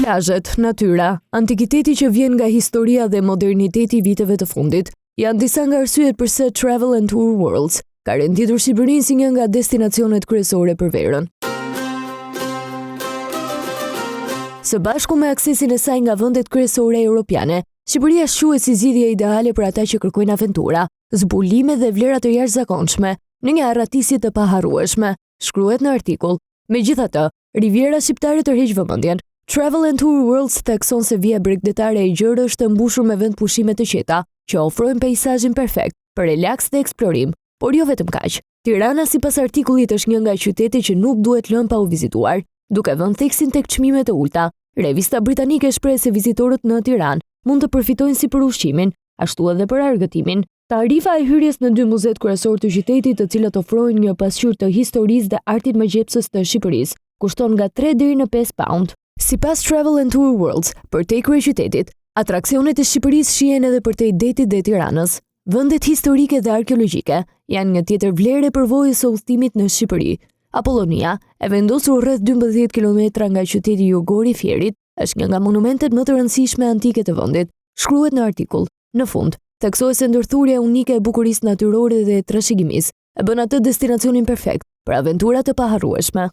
Plazhet, natyra, antikiteti që vjen nga historia dhe moderniteti i viteve të fundit, janë disa nga arsyet pse Travel and Tour Worlds ka renditur Shqipërinë si një nga destinacionet kryesore për verën. Së bashku me aksesin e saj nga vendet kryesore europiane, Shqipëria shuhet si zgjidhja ideale për ata që kërkojnë aventura, zbulime dhe vlera të jashtëzakonshme në një arratisje të paharrueshme, shkruhet në artikull. Megjithatë, Riviera shqiptare tërheq vëmendjen. Travel and Tour Worlds thekson se vija bregdetare e Gjerë është e mbushur me vend pushime të qeta, që ofrojnë peizazhin perfekt për relaks dhe eksplorim, por jo vetëm kaq. Tirana sipas artikullit është një nga qytetet që nuk duhet lënë pa u vizituar, duke vënë theksin tek çmimet e ulta. Revista britanike shpreh se vizitorët në Tiranë mund të përfitojnë si për ushqimin, ashtu edhe për argëtimin. Tarifa e hyrjes në 2 muzet kryesor të qytetit, të cilat ofrojnë një pasqyrë të historisë dhe artit mëgjepsës të Shqipërisë, kushton nga 3 deri në 5 pound. Sipas Travel and Tour Worlds, përtej kryeqytetit, atraksionet e Shqipërisë shihen edhe përtej detit dhe Tiranës. Vendet historike dhe arkeologjike janë një tjetër vlerë e përvojës së udhëtimit në Shqipëri. Apollonia, e vendosur rreth 12 kilometra nga qyteti jugor i Fierit, është një nga monumentet më të rëndësishme antike të vendit, shkruhet në artikull. Në fund, theksohet se ndërthurja unike e bukurisë natyrore dhe trashëgimisë e bën atë destinacionin perfekt për aventura të paharrueshme.